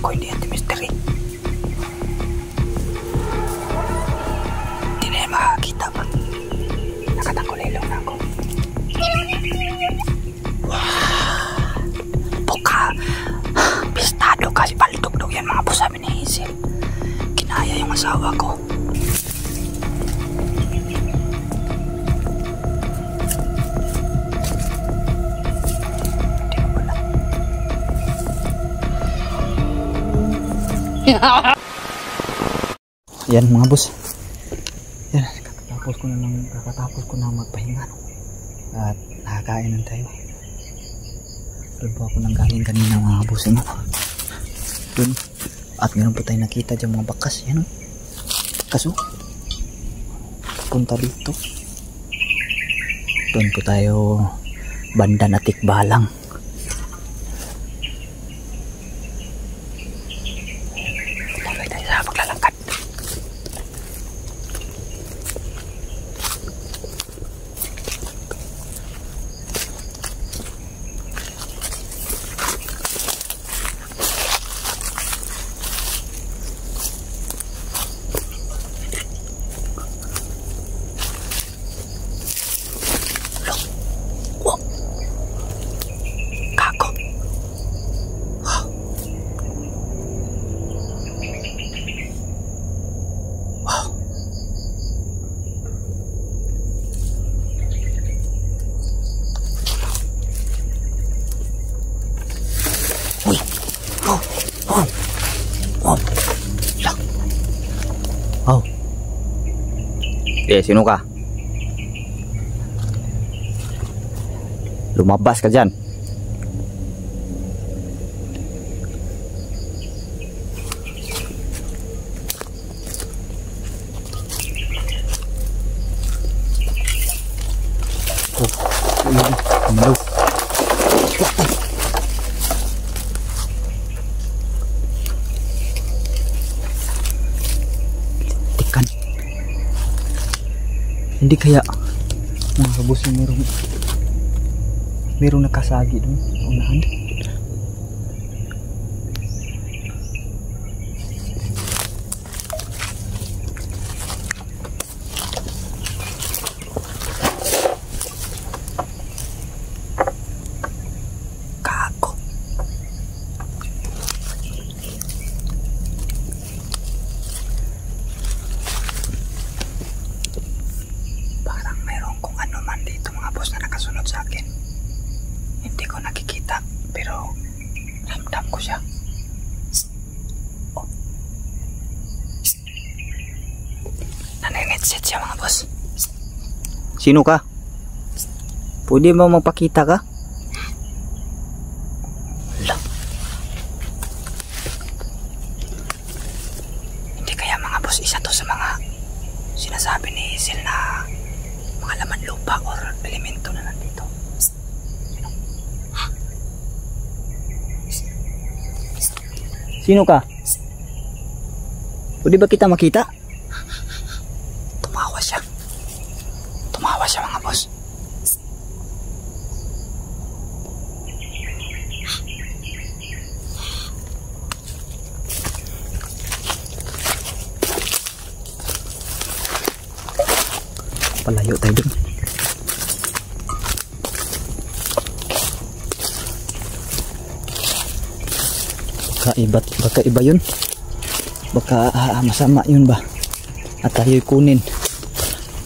ko, hindi anti-mystery. Hindi na yan makakakita pa. Nakatangkulilong na ako. Wow! Buka! Pistado kasi baldog-dog yan mga boss, sabi ni Hazel. Kinaya yung asawa ko. Yan mga boss. Yan, kakatapos ko na magpahinga, no? At nakakain na tayo. Doon po ako nang galing kanina mga boss, no? Doon. At meron po tayo nakita dyan mga bakas. Yan, no? Bakas, oh. Punta dito. Doon po tayo banda na Tikbalang. Oh. Sino ka? Lumabas ka dyan. Hindi kaya mga kabusin merong nakasagi dun sa unahan. Kako. Sa akin, hindi ko nakikita pero ramdam ko siya. Oh. Naninitsit siya mga boss. Sino ka? Pwede mo magpakita ka? Wala. Hindi kaya mga boss isa to sa mga sinasabi ni Hazel na mga laman lupa or elemento na nandito. Sino ka? Pwede ba kita makita? Tumawa siya. Tumawa siya mga boss. Palayo tayo dun. Baka iba yun. Baka masama yun ba? At tayo'y kunin.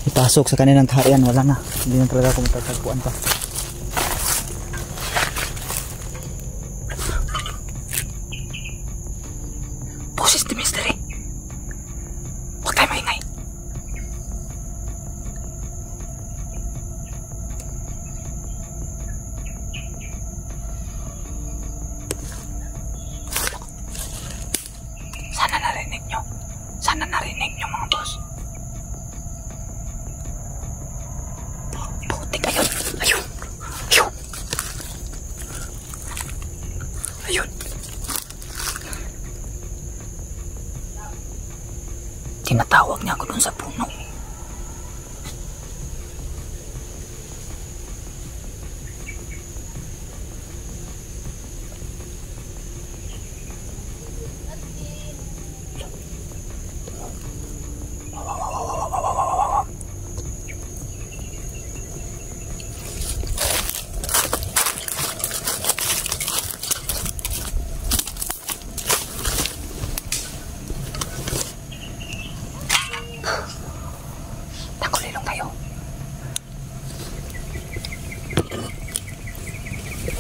Ipasok sa kanilang kaharian. Wala na. Hindi na talaga ako matatagpuan pa. Boses the mystery. Huwag tayo maingay. Sana narinig nyo mga boss. Putik, ayun. Ayun. Ayun. Ayun. Tinatawag niya ako dun sa puno.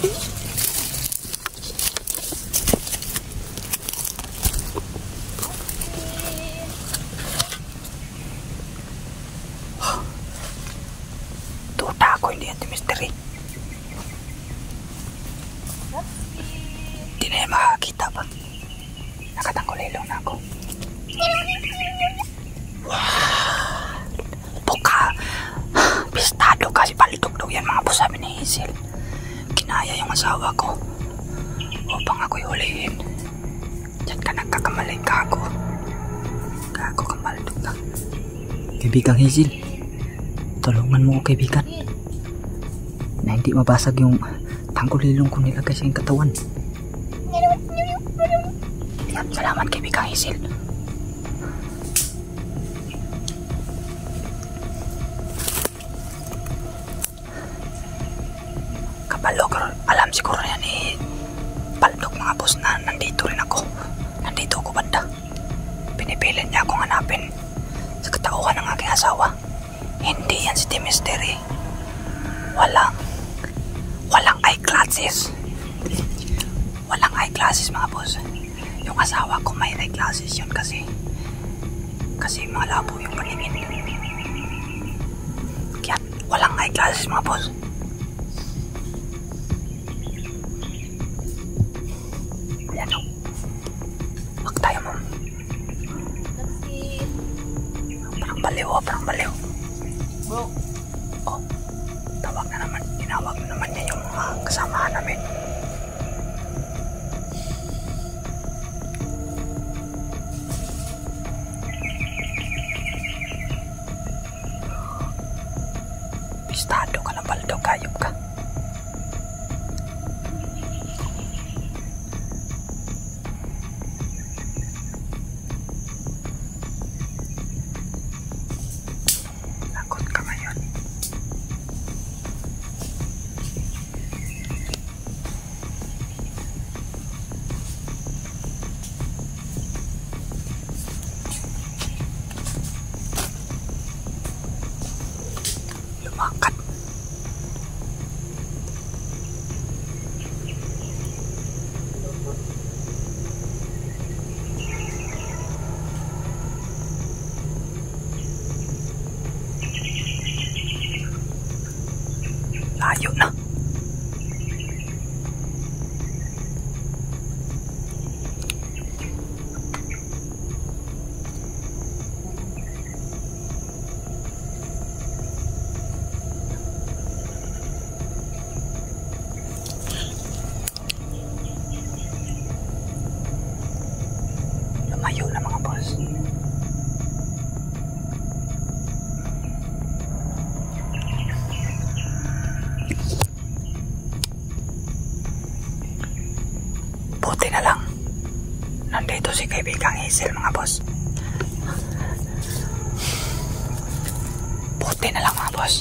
Tuta ako, hindi yan mystery. Hindi na yan makakakita pa. Nakatanggulilong na ako. Wow! Buka! Pistado kasi palidog-dog yan mga boss, sabi ni Hazel. Kinaya yung asawa ko upang ako'y hulihin. Diyan ka nagkakamali, gago. Gago kang palidog ka. Kaibigang Hazel, tulungan mo ko kaibigan. Na hindi mabasag yung tanggulilong ko nilagay sa iyong katawan. Yan, salamat kaibigang Hazel. Kapalog, alam siguro yan ni Paldog mga boss na nandito rin ako. Nandito ako banda. Pinipilit niya akong hanapin sa katauhan ng aking asawa. Hindi yan si Mystery. Walang eyeglasses. Walang eyeglasses mga boss. Yung asawa ko may eyeglasses yun kasi malabo yung paningin. Kaya walang eyeglasses mga boss. Yan o. Wag tayo mo. Parang baliw. Bro. Oh, tinawag na naman niya yung mga kasamahan namin. Pistado ka na Baldo, kayop ka. Lagot ka ngayon. Lumakat. Layo na. Lumayo na mga boss. Buti na lang nandito si kaibigang Hazel mga boss. Buti na lang mga boss.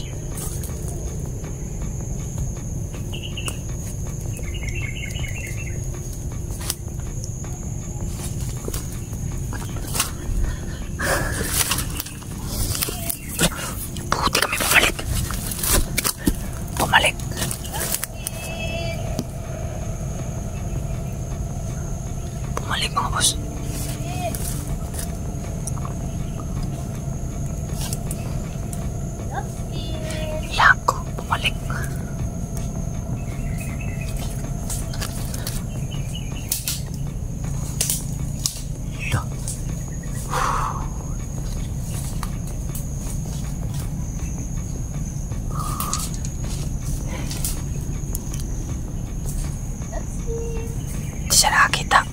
Buti kami bumalik. Bumalik mga boss. Lago, bumalik. Loh. Di siya nakakita.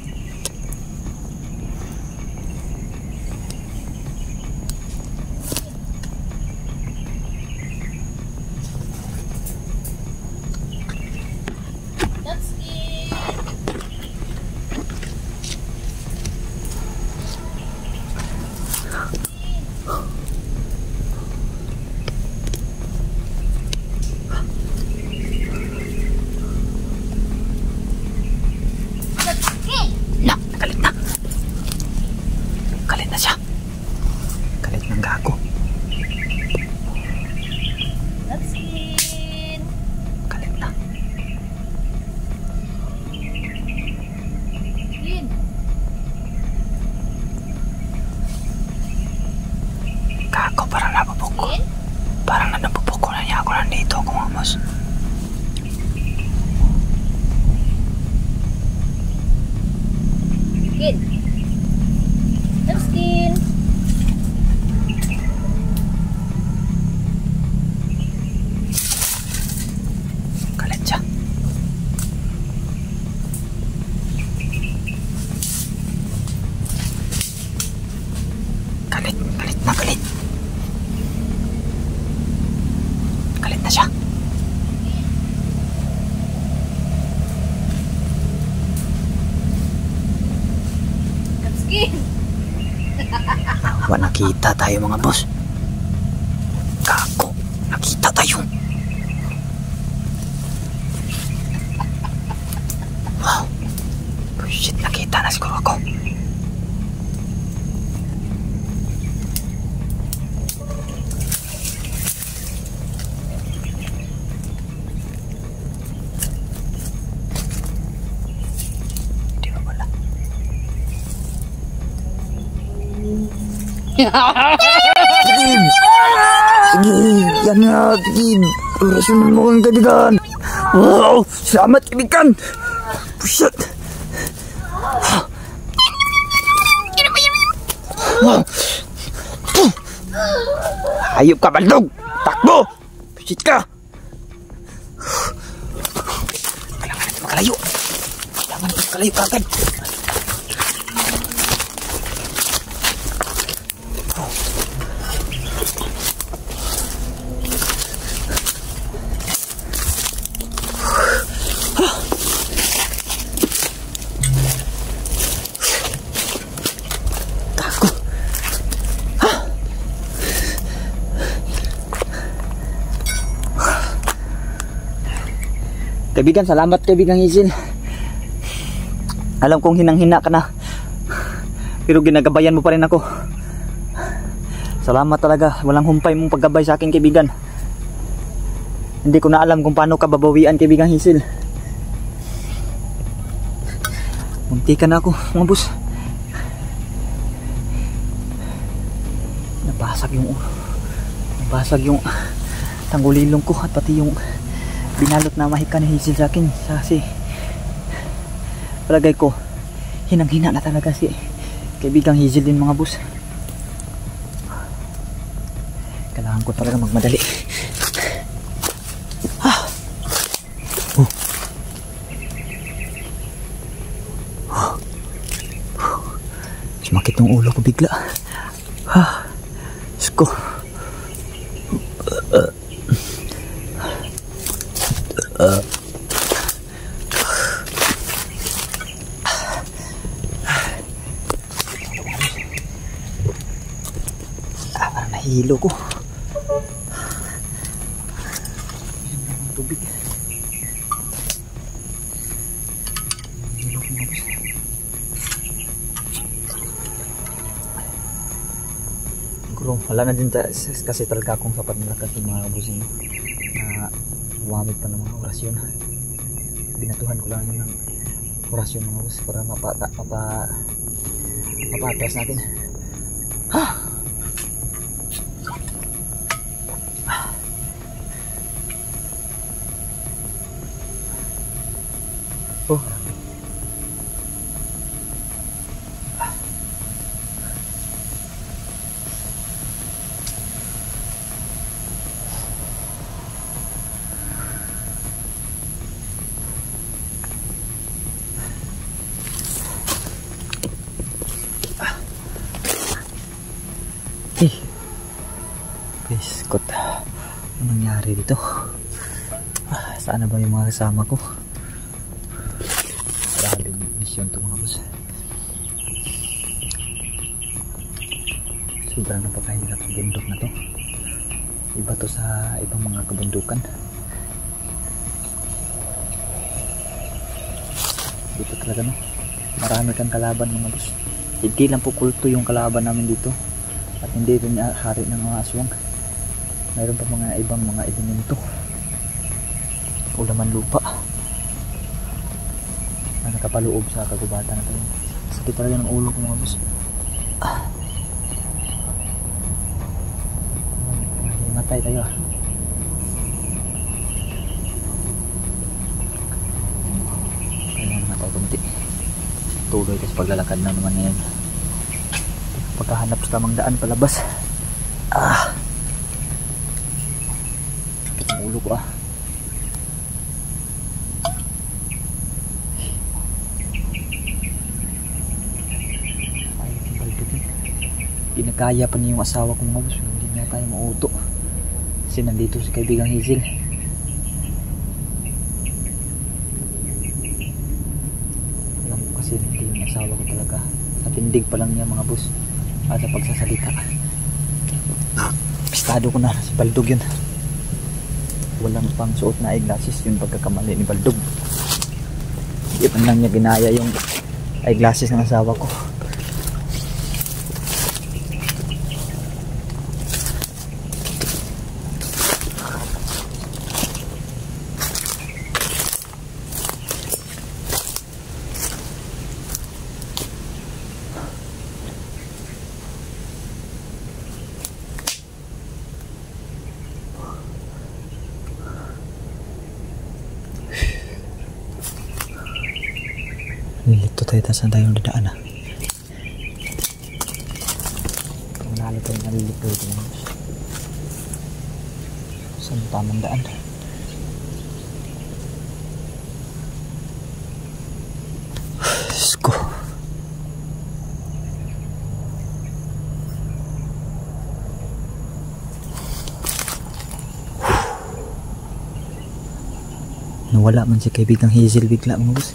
boss. Skin. Skin. Kalit siya. Kalit na kalit. Kalit na siya. Skin. Wala, nakita tayo mga boss. Kako, nakita tayo. Wow. Shit, nakita na siguro ako. Di ba wala? Tigib! Tigib! Yan nga, tigib! Orasyonan mo kang kaibigan! Wow! Salamat kaibigan! Pusyat! Wow! Hayop ka, baldog! Takbo! Pusyat ka! Kailangan natin makalayo! Kailangan natin makalayo kagad! Kaibigan, salamat kaibigan Hazel. Alam kong hinang-hina ka na, pero ginagabayan mo pa rin ako. Salamat talaga, walang humpay mong paggabay sa akin kaibigan. Hindi ko na alam kung paano ka babawian kaibigan Hazel. Muntikan na ako mga boss. Nabasag yung tanggulilong ko at pati yung binalot na mahika ni Hazel sa akin. Kasi palagay ko hinang-hina na talaga si kaibigang Hazel din mga boss. Kailangan ko talaga magmadali. Sumakit yung ulo ko bigla. Diyos ko. Parang nahihilo ko. Tubig. Nahihilo ko mga boss. Siguro wala na din kasi talaga akong sapat na lakas yung mga kabusin na umamit pa ng mga orasyon. Binatuhan ko lang yun ng orasyon mga boss para mapatas natin. Oh. Biskot, ano nangyari dito? Saan na ba yung mga kasama ko? Grabe mission to mga boss. Sobrang napakahirap ang bundok na to. Iba to sa ibang mga kabundukan. Dito talaga no, marami kang kalaban mga boss. Hindi lang po kulto yung kalaban namin dito. At hindi rin hari ng mga aswang. Mayroon pa mga ibang mga elemento. Ulaman lupa na nakapaloob sa kagubatan na tayo. Sakit talaga ng ulo ko mga boss. Matay tayo. tuloy kasi paglalakad na naman ngayon. Pagkahanap sa tamang daan palabas. Ulo ko Kinakaya pa niya yung asawa ko mga boss. Hindi niya tayo mauto kasi nandito si kaibigang Hazel. Alam ko kasi hindi yung asawa ko talaga. Natindig pa lang niya mga boss at sa pagsasalita. Pistado ko na si Baldog yun. Walang pang suot na eyeglasses, yun pagkakamali ni Baldog. Hindi pa lang niya ginaya yung eyeglasses ng asawa ko. Nilito tayo, saan tayong dadaan Kung nalito tayo nalilito ito saan tamang daan? Sko nawala man si kaibigang Hazel bigla mga boss.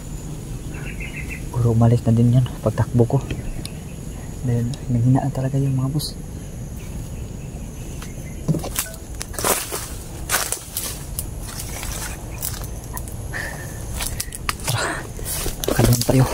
Puro umalis na din yan pagtakbo ko dahil nanghinaan talaga yung mga boss. Tara, kalun tayo.